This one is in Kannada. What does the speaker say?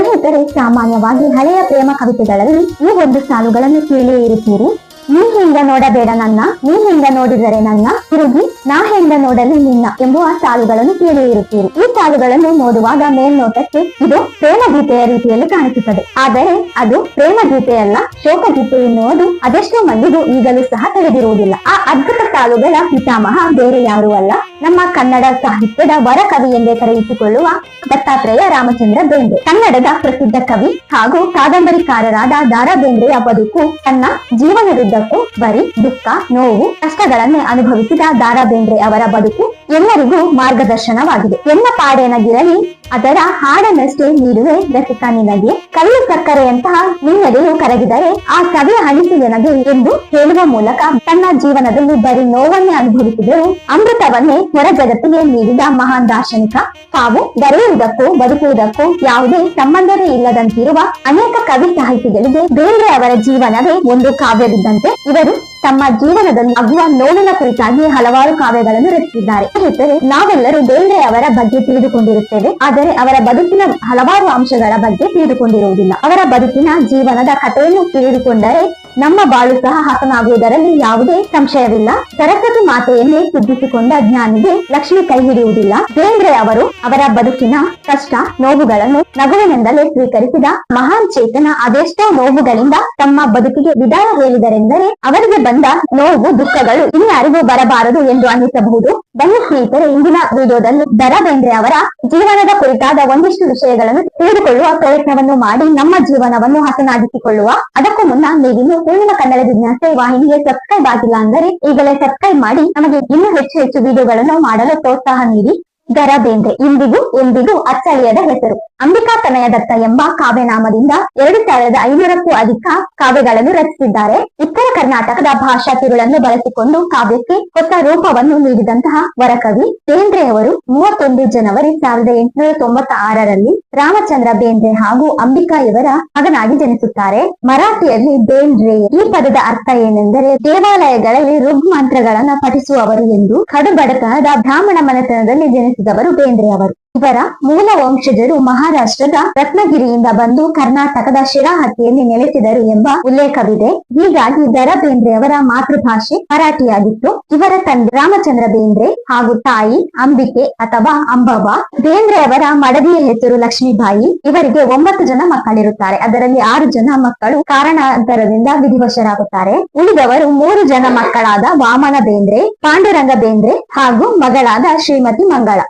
ಸ್ನೇಹಿತರೆ, ಸಾಮಾನ್ಯವಾಗಿ ಹಳೆಯ ಪ್ರೇಮ ಕವಿತೆಗಳಲ್ಲಿ ಈ ಒಂದು ಸಾಲುಗಳನ್ನು ಕೇಳಿಯೇ ಇರುತ್ತೀರಿ. ನೀ ಹಿಂಗ ನೋಡಬೇಡ ನನ್ನ, ನೀ ಹಿಂಗ ನೋಡಿದರೆ ನನ್ನ, ತಿರುಗಿ ನಾ ಹೆಂಗ ನೋಡಲಿ ನಿನ್ನ ಎಂಬುವ ಸಾಲುಗಳನ್ನು ಕೇಳಿಯೇ ಇರುತ್ತೀರಿ. ಈ ಸಾಲುಗಳನ್ನು ನೋಡುವಾಗ ಮೇಲ್ನೋಟಕ್ಕೆ ಇದು ಪ್ರೇಮ ಗೀತೆಯ ರೀತಿಯಲ್ಲಿ ಕಾಣಿಸುತ್ತದೆ. ಆದರೆ ಅದು ಪ್ರೇಮ ಗೀತೆಯಲ್ಲ, ಶೋಕ ಗೀತೆ ಎನ್ನುವುದು ಅದೆಷ್ಟೋ ಮಂದಿಗೂ ಈಗಲೂ ಸಹ ತಿಳಿದಿರುವುದಿಲ್ಲ. ಆ ಅದ್ಭುತ ಸಾಲುಗಳ ಪಿತಾಮಹ ಬೇರೆ ಯಾರೂ ಅಲ್ಲ, ನಮ್ಮ ಕನ್ನಡ ಸಾಹಿತ್ಯದ ವರ ಕವಿ ಎಂದೇ ಕರೆಯಿಸಿಕೊಳ್ಳುವ ದತ್ತಾತ್ರೇಯ ರಾಮಚಂದ್ರ ಬೇಂದ್ರೆ. ಕನ್ನಡದ ಪ್ರಸಿದ್ಧ ಕವಿ ಹಾಗೂ ಕಾದಂಬರಿಕಾರರಾದ ದಾರಾ ಬೇಂದ್ರೆಯ ಬದುಕು ತನ್ನ ಜೀವನದುದ್ದಕ್ಕೂ ಬರೀ ದುಃಖ, ನೋವು, ಕಷ್ಟಗಳನ್ನೇ ಅನುಭವಿಸಿದ ದಾರಾ ಬೇಂದ್ರೆ ಅವರ ಬದುಕು ಎಲ್ಲರಿಗೂ ಮಾರ್ಗದರ್ಶನವಾಗಿದೆ. ಎನ್ನ ಪಾಡೇನಗಿರಲಿ ಅದರ ಹಾಡನ್ನಷ್ಟೇ ನೀಡುವೆ ರಸಿಕ ನಿನಗೆ, ಕಲ್ಲು ಸಕ್ಕರೆಯಂತಹ ನಿನ್ನೆಡೆಯು ಕರಗಿದರೆ ಆ ಸವಿಯ ಹಣಿಸು ನನಗೆ ಎಂದು ಹೇಳುವ ಮೂಲಕ ತನ್ನ ಜೀವನದಲ್ಲಿ ಬರೀ ನೋವನ್ನೇ ಅನುಭವಿಸಿದರೂ ಅಮೃತವನ್ನೇ ಹೊರ ಜಗತ್ತಿಗೆ ನೀಡಿದ ಮಹಾನ್ ದಾರ್ಶನಿಕ. ತಾವು ಬರೆಯುವುದಕ್ಕೂ ಬದುಕುವುದಕ್ಕೂ ಯಾವುದೇ ಸಂಬಂಧವೇ ಇಲ್ಲದಂತಿರುವ ಅನೇಕ ಕವಿ ಸಾಹಿತಿಗಳಿಗೆ ಬೇಂದ್ರೆ ಅವರ ಜೀವನವೇ ಒಂದು ಕಾವ್ಯವಿದ್ದಂತೆ. ಇವರು ತಮ್ಮ ಜೀವನದಲ್ಲಿ ಆಗುವ ನೋವಿನ ಕುರಿತಾಗಿ ಹಲವಾರು ಕಾವ್ಯಗಳನ್ನು ರಚಿಸಿದ್ದಾರೆ. ಸ್ನೇಹಿತರೆ, ನಾವೆಲ್ಲರೂ ಬೇಂದ್ರೆ ಅವರ ಬಗ್ಗೆ ತಿಳಿದುಕೊಂಡಿರುತ್ತೇವೆ, ಆದರೆ ಅವರ ಬದುಕಿನ ಹಲವಾರು ಅಂಶಗಳ ಬಗ್ಗೆ ತಿಳಿದುಕೊಂಡಿರುವುದಿಲ್ಲ. ಅವರ ಬದುಕಿನ ಜೀವನದ ಕಥೆಯನ್ನು ತಿಳಿದುಕೊಂಡರೆ ನಮ್ಮ ಬಾಳು ಸಹ ಹಸನಾಗುವುದರಲ್ಲಿ ಯಾವುದೇ ಸಂಶಯವಿಲ್ಲ. ಸರಸ್ವತಿ ಮಾತೆಯನ್ನೇ ಸಿದ್ಧಿಸಿಕೊಂಡ ಜ್ಞಾನಿಗೆ ಲಕ್ಷ್ಮಿ ಕೈ ಹಿಡಿಯುವುದಿಲ್ಲ. ಬೇಂದ್ರೆ ಅವರು ಅವರ ಬದುಕಿನ ಕಷ್ಟ ನೋವುಗಳನ್ನು ನಗುವಿನಿಂದಲೇ ಸ್ವೀಕರಿಸಿದ ಮಹಾನ್ ಚೇತನ. ಅದೆಷ್ಟೋ ನೋವುಗಳಿಂದ ತಮ್ಮ ಬದುಕಿಗೆ ವಿದಾಯ ಹೇಳಿದರೆಂದರೆ ಅವರಿಗೆ ಬಂದ ನೋವು ದುಃಖಗಳು ಇನ್ಯಾರಿಗೂ ಬರಬಾರದು ಎಂದು ಅನ್ನಿಸಬಹುದು. ಬನ್ನಿ ಸ್ನೇಹಿತರೆ, ಇಂದಿನ ವಿಡಿಯೋದಲ್ಲಿ ದಾರಾ ಬೇಂದ್ರೆ ಅವರ ಜೀವನದ ಕುರಿತಾದ ಒಂದಿಷ್ಟು ವಿಷಯಗಳನ್ನು ತಿಳಿದುಕೊಳ್ಳುವ ಪ್ರಯತ್ನವನ್ನು ಮಾಡಿ ನಮ್ಮ ಜೀವನವನ್ನು ಹಸನಾಗಿಸಿಕೊಳ್ಳುವ. ಅದಕ್ಕೂ ಮುನ್ನ ನೀವಿನ್ನು ಪೂರ್ಣಿಮಾ ಕನ್ನಡ ಜಿಜ್ಞಾಸೆ ವಾಹಿನಿಗೆ ಸಬ್ಸ್ಕ್ರೈಬ್ ಆಗಿಲ್ಲ ಅಂದರೆ ಈಗಲೇ ಸಬ್ಸ್ಕ್ರೈಬ್ ಮಾಡಿ ನಮಗೆ ಇನ್ನೂ ಹೆಚ್ಚು ವಿಡಿಯೋಗಳನ್ನು ಮಾಡಲು ಪ್ರೋತ್ಸಾಹ ನೀಡಿ. ದಾರಾ ಬೇಂದ್ರೆ ಎಂದಿಗೂ ಅಚ್ಚಳಿಯದ ಹೆಸರು. ಅಂಬಿಕಾ ತನಯ ದತ್ತ ಎಂಬ ಕಾವ್ಯನಾಮದಿಂದ 2500ಕ್ಕೂ ಅಧಿಕ ಕಾವ್ಯಗಳನ್ನು ರಚಿಸಿದ್ದಾರೆ. ಉತ್ತರ ಕರ್ನಾಟಕದ ಭಾಷಾ ತಿರುಳನ್ನು ಬಳಸಿಕೊಂಡು ಕಾವ್ಯಕ್ಕೆ ಹೊಸ ರೂಪವನ್ನು ನೀಡಿದಂತಹ ವರಕವಿ ಬೇಂದ್ರೆ ಅವರು 31 ಜನವರಿ 1896ರಲ್ಲಿ ರಾಮಚಂದ್ರ ಬೇಂದ್ರೆ ಹಾಗೂ ಅಂಬಿಕಾ ಇವರ ಮಗನಾಗಿ ಜನಿಸುತ್ತಾರೆ. ಮರಾಠಿಯಲ್ಲಿ ಬೇಂದ್ರೆ ಈ ಪದದ ಅರ್ಥ ಏನೆಂದರೆ ದೇವಾಲಯಗಳಲ್ಲಿ ಋಗ್ ಮಂತ್ರಗಳನ್ನ ಪಠಿಸುವವರು ಎಂದು. ಕಡು ಬಡತನದ ಬ್ರಾಹ್ಮಣ ಮನೆತನದಲ್ಲಿ ಜನಿಸಿದವರು ಬೇಂದ್ರೆ ಅವರು. ಇವರ ಮೂಲ ವಂಶಜರು ಮಹಾರಾಷ್ಟ್ರದ ರತ್ನಗಿರಿಯಿಂದ ಬಂದು ಕರ್ನಾಟಕದ ಶಿರಾಹಟ್ಟಿಯಲ್ಲಿ ನೆಲೆಸಿದರು ಎಂಬ ಉಲ್ಲೇಖವಿದೆ. ಹೀಗಾಗಿ ದಾರಾ ಬೇಂದ್ರೆ ಅವರ ಮಾತೃಭಾಷೆ ಮರಾಠಿಯಾಗಿತ್ತು. ಇವರ ತಂದೆ ರಾಮಚಂದ್ರ ಬೇಂದ್ರೆ ಹಾಗೂ ತಾಯಿ ಅಂಬಿಕೆ ಅಥವಾ ಅಂಬವ್ವ. ಬೇಂದ್ರೆ ಅವರ ಮಡದಿಯ ಹೆಸರು ಲಕ್ಷ್ಮೀಬಾಯಿ. ಇವರಿಗೆ 9 ಜನ ಮಕ್ಕಳಿರುತ್ತಾರೆ. ಅದರಲ್ಲಿ 6 ಜನ ಮಕ್ಕಳು ಕಾರಣಾಂತರದಿಂದ ವಿಧಿವಶರಾಗುತ್ತಾರೆ. ಉಳಿದವರು 3 ಜನ ಮಕ್ಕಳಾದ ವಾಮನ ಬೇಂದ್ರೆ, ಪಾಂಡುರಂಗ ಬೇಂದ್ರೆ ಹಾಗೂ ಮಗಳಾದ ಶ್ರೀಮತಿ ಮಂಗಳ.